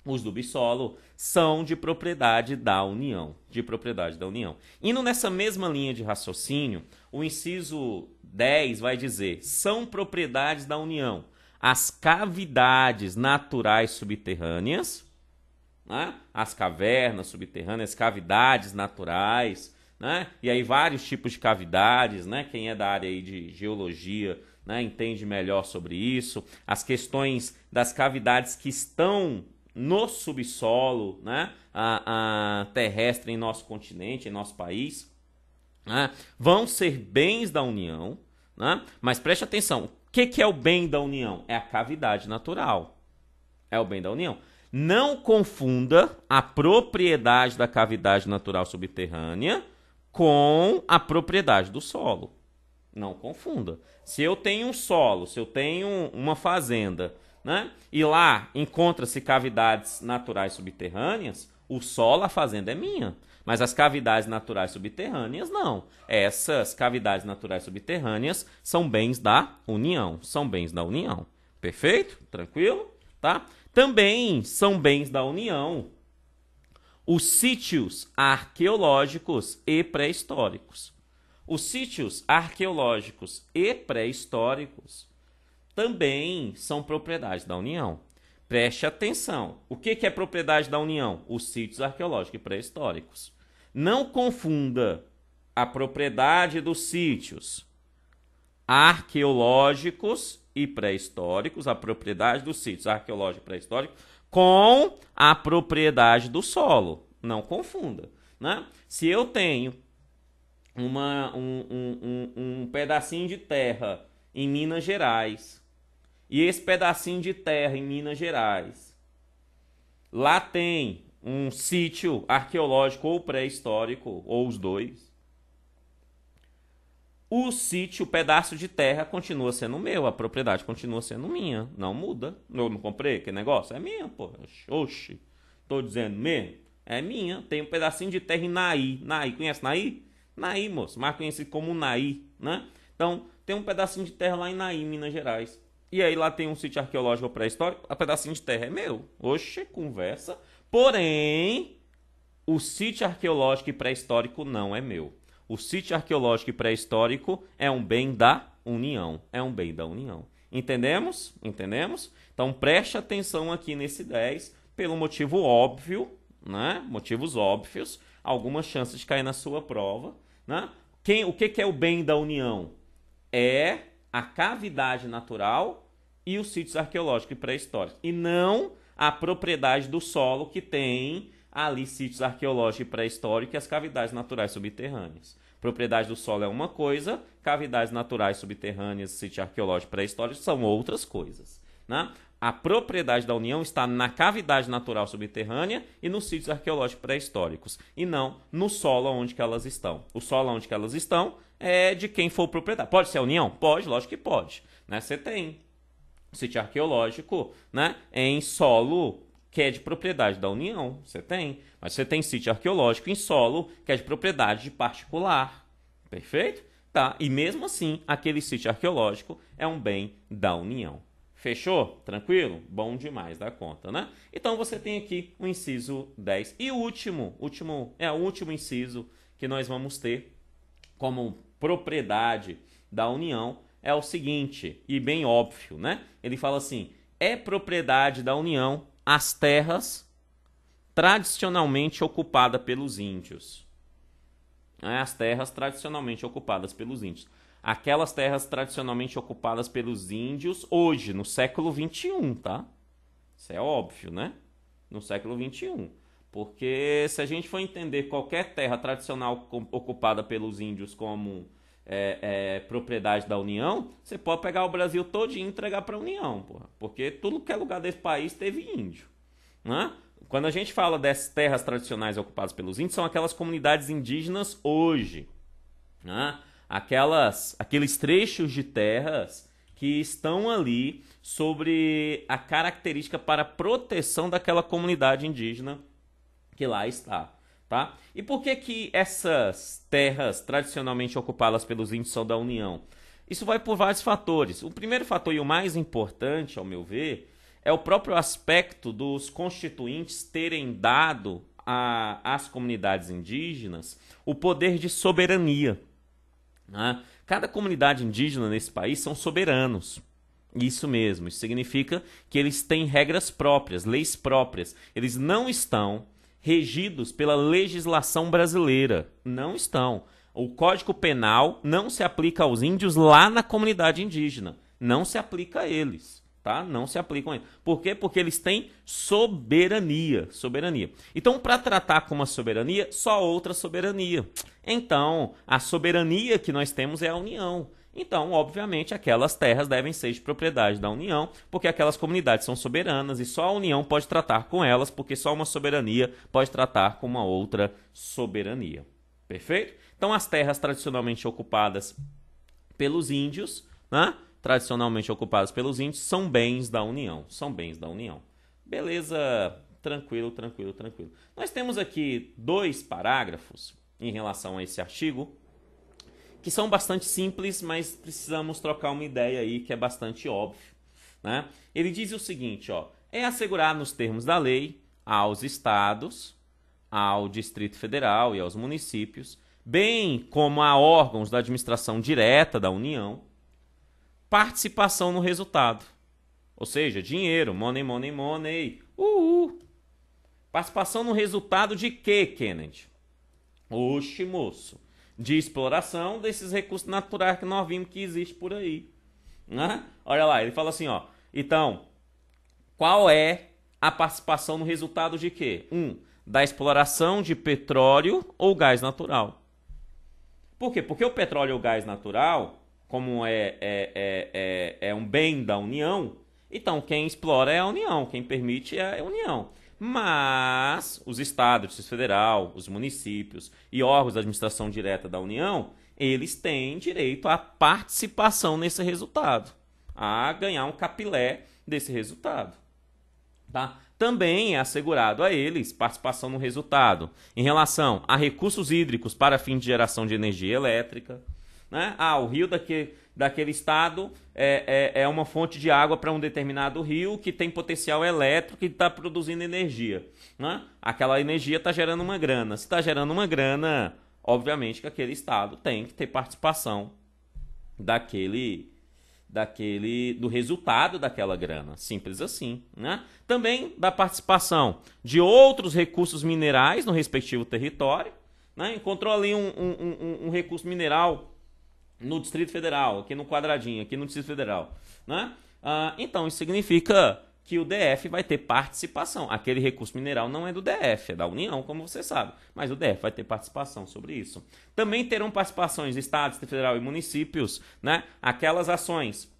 S1: os do subsolo, são de propriedade da União. De propriedade da União. Indo nessa mesma linha de raciocínio, o inciso 10 vai dizer: são propriedades da União as cavidades naturais subterrâneas, né? As cavernas subterrâneas, cavidades naturais, né? E aí vários tipos de cavidades, né? Quem é da área aí de geologia, né, entende melhor sobre isso. As questões das cavidades que estão no subsolo, né, terrestre em nosso continente, em nosso país, né, vão ser bens da União, né? Mas preste atenção, o que é o bem da União? É a cavidade natural. É o bem da União. Não confunda a propriedade da cavidade natural subterrânea com a propriedade do solo. Não confunda. Se eu tenho um solo, se eu tenho uma fazenda, né, e lá encontra-se cavidades naturais subterrâneas, o solo, a fazenda é minha. Mas as cavidades naturais subterrâneas, não. Essas cavidades naturais subterrâneas são bens da União. São bens da União. Perfeito? Tranquilo? Tá? Também são bens da União os sítios arqueológicos e pré-históricos. Os sítios arqueológicos e pré-históricos também são propriedade da União. Preste atenção. O que é propriedade da União? Os sítios arqueológicos e pré-históricos. Não confunda a propriedade dos sítios arqueológicos e pré-históricos, a propriedade dos sítios arqueológicos e pré-históricos, com a propriedade do solo. Não confunda. Né? Se eu tenho um pedacinho de terra em Minas Gerais, e esse pedacinho de terra em Minas Gerais, lá tem um sítio arqueológico ou pré-histórico, ou os dois, o sítio, o pedaço de terra continua sendo meu, a propriedade continua sendo minha, não muda. Eu não comprei aquele negócio? É minha, pô. Oxi, tô dizendo mesmo? É minha. Tem um pedacinho de terra em Naí. Naí, conhece Naí? Naí, moço, mais conhecido como Naí, né? Então, tem um pedacinho de terra lá em Naí, Minas Gerais. E aí lá tem um sítio arqueológico pré-histórico, a pedacinho de terra é meu. Oxe, conversa. Porém, o sítio arqueológico e pré-histórico não é meu. O sítio arqueológico e pré-histórico é um bem da União. É um bem da União. Entendemos? Entendemos? Então preste atenção aqui nesse 10, pelo motivo óbvio, né? Motivos óbvios, algumas chances de cair na sua prova, né? O que é o bem da União? É a cavidade natural e os sítios arqueológicos e pré-históricos. E não a propriedade do solo que tem ali sítios arqueológicos e pré-históricos e as cavidades naturais subterrâneas. Propriedade do solo é uma coisa, cavidades naturais subterrâneas, sítios arqueológicos pré-históricos são outras coisas. Né? A propriedade da União está na cavidade natural subterrânea e nos sítios arqueológicos pré-históricos, e não no solo onde que elas estão. O solo onde que elas estão é de quem for o proprietário. Pode ser a União? Pode, lógico que pode. Né? Você tem sítio arqueológico, né, em solo que é de propriedade da União, você tem. Mas você tem sítio arqueológico em solo que é de propriedade de particular. Perfeito? Tá. E mesmo assim, aquele sítio arqueológico é um bem da União. Fechou? Tranquilo? Bom demais da conta, né? Então você tem aqui o inciso 10. E o último inciso que nós vamos ter como propriedade da União é o seguinte, e bem óbvio, né? Ele fala assim: é propriedade da União as terras tradicionalmente ocupadas pelos índios. As terras tradicionalmente ocupadas pelos índios. Aquelas terras tradicionalmente ocupadas pelos índios hoje, no século XXI, tá? Isso é óbvio, né? No século XXI. Porque se a gente for entender qualquer terra tradicional ocupada pelos índios como propriedade da União, você pode pegar o Brasil todinho e entregar para a União, porra. Porque tudo que é lugar desse país teve índio, né? Quando a gente fala dessas terras tradicionais ocupadas pelos índios, são aquelas comunidades indígenas hoje, né? Aqueles trechos de terras que estão ali sobre a característica para proteção daquela comunidade indígena que lá está. Tá? E por que essas terras tradicionalmente ocupadas pelos índios são da União? Isso vai por vários fatores. O primeiro fator e o mais importante, ao meu ver, é o próprio aspecto dos constituintes terem dado às comunidades indígenas o poder de soberania. Né? Cada comunidade indígena nesse país são soberanos. Isso mesmo. Isso significa que eles têm regras próprias, leis próprias. Eles não estão regidos pela legislação brasileira. Não estão. O Código Penal não se aplica aos índios lá na comunidade indígena. Não se aplica a eles. tá? Não se aplicam a eles. Por quê? Porque eles têm soberania. Então, para tratar com uma soberania, só outra soberania. Então, a soberania que nós temos é a União. Então, obviamente, aquelas terras devem ser de propriedade da União, porque aquelas comunidades são soberanas e só a União pode tratar com elas, porque só uma soberania pode tratar com uma outra soberania. Perfeito? Então, as terras tradicionalmente ocupadas pelos índios, né? São bens da União. Beleza, tranquilo. Nós temos aqui 2 parágrafos em relação a esse artigo, que são bastante simples, mas precisamos trocar uma ideia aí que é bastante óbvio, né? Ele diz o seguinte, ó, é assegurar nos termos da lei aos estados, ao Distrito Federal e aos municípios, bem como a órgãos da administração direta da União, participação no resultado. Ou seja, dinheiro, money. Participação no resultado de quê, Kennedy? Oxe, moço. De exploração desses recursos naturais que nós vimos que existe por aí. Né? Olha lá, ele fala assim, ó. Então, qual é a participação no resultado de quê? Da exploração de petróleo ou gás natural. Por quê? Porque o petróleo ou gás natural, como é um bem da União, então quem explora é a União, quem permite é a União. Mas os estados, o Distrito Federal, os municípios e órgãos da administração direta da União, eles têm direito à participação nesse resultado, a ganhar um capilé desse resultado. Tá? Também é assegurado a eles participação no resultado em relação a recursos hídricos para fim de geração de energia elétrica. Né? O rio daquele estado é uma fonte de água para um determinado rio que tem potencial elétrico e está produzindo energia. Né? Aquela energia está gerando uma grana. Se está gerando uma grana, obviamente que aquele estado tem que ter participação do resultado daquela grana. Simples assim. Né? Também da participação de outros recursos minerais no respectivo território. Né? Encontrou ali um recurso mineral no Distrito Federal, aqui no quadradinho, aqui no Distrito Federal. Né? Então, isso significa que o DF vai ter participação. Aquele recurso mineral não é do DF, é da União, como você sabe. Mas o DF vai ter participação sobre isso. Também terão participações estados, Distrito Federal e municípios, né? Aquelas ações,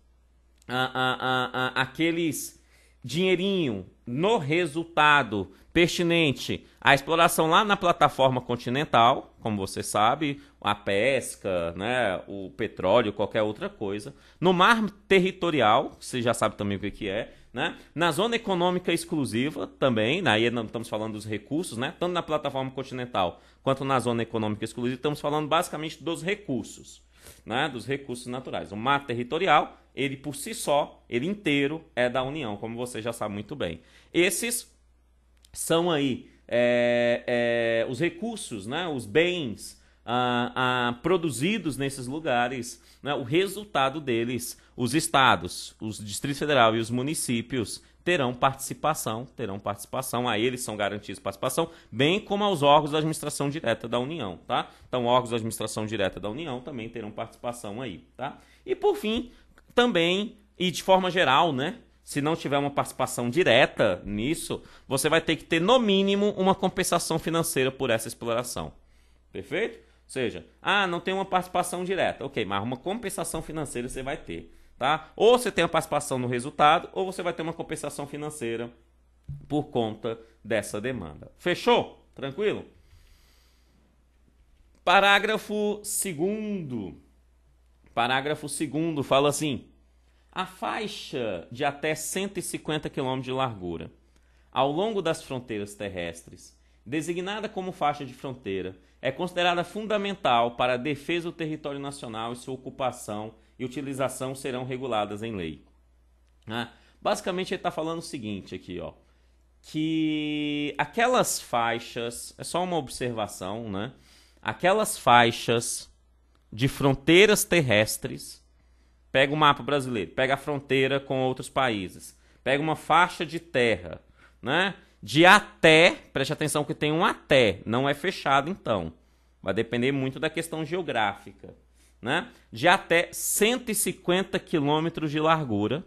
S1: aqueles dinheirinho no resultado pertinente à exploração lá na plataforma continental, como você sabe, a pesca, né, o petróleo, qualquer outra coisa. No mar territorial, você já sabe também o que é, né? Na zona econômica exclusiva também, né? Aí não estamos falando dos recursos, né? Tanto na plataforma continental quanto na zona econômica exclusiva, estamos falando basicamente dos recursos, né? Dos recursos naturais. O mar territorial, ele por si só, ele inteiro é da União, como você já sabe muito bem. Esses são aí os recursos, né? Os bens produzidos nesses lugares, né? O resultado deles, os estados, os Distritos Federal e os municípios terão participação, a eles são garantidos participação, bem como aos órgãos da administração direta da União, tá? Então, órgãos da administração direta da União também terão participação aí, tá? E por fim, também, e de forma geral, né? Se não tiver uma participação direta nisso, você vai ter que ter, no mínimo, uma compensação financeira por essa exploração. Perfeito? Ou seja, não tem uma participação direta. Ok, mas uma compensação financeira você vai ter. Tá? Ou você tem a participação no resultado, ou você vai ter uma compensação financeira por conta dessa demanda. Fechou? Tranquilo? Parágrafo 2º. Parágrafo 2º fala assim: a faixa de até 150 km de largura ao longo das fronteiras terrestres, designada como faixa de fronteira, é considerada fundamental para a defesa do território nacional e sua ocupação e utilização serão reguladas em lei. Basicamente ele está falando o seguinte aqui, ó, que aquelas faixas, é só uma observação, né? Aquelas faixas de fronteiras terrestres, pega o mapa brasileiro, pega a fronteira com outros países, pega uma faixa de terra, né? De até, preste atenção que tem um até, não é fechado então, vai depender muito da questão geográfica, né? De até 150 quilômetros de largura,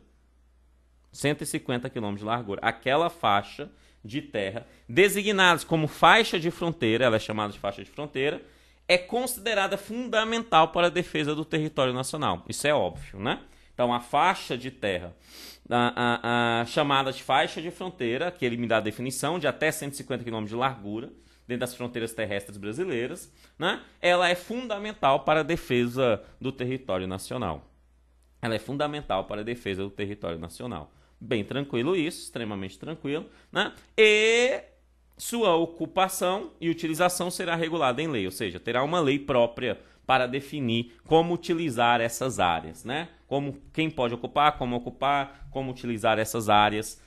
S1: 150 km de largura. Aquela faixa de terra, designadas como faixa de fronteira, ela é chamada de faixa de fronteira, é considerada fundamental para a defesa do território nacional. Isso é óbvio, né? Então, a faixa de terra, chamada de faixa de fronteira, que ele me dá a definição de até 150 km de largura, dentro das fronteiras terrestres brasileiras, né? Ela é fundamental para a defesa do território nacional. Ela é fundamental para a defesa do território nacional. Bem tranquilo isso, extremamente tranquilo, né? E sua ocupação e utilização será regulada em lei, ou seja, terá uma lei própria para definir como utilizar essas áreas, né? Quem pode ocupar, como utilizar essas áreas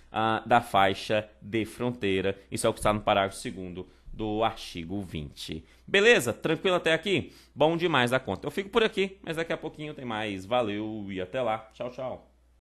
S1: da faixa de fronteira. Isso é o que está no parágrafo 2º do artigo 20. Beleza? Tranquilo até aqui? Bom demais da conta. Eu fico por aqui, mas daqui a pouquinho tem mais. Valeu e até lá. Tchau, tchau.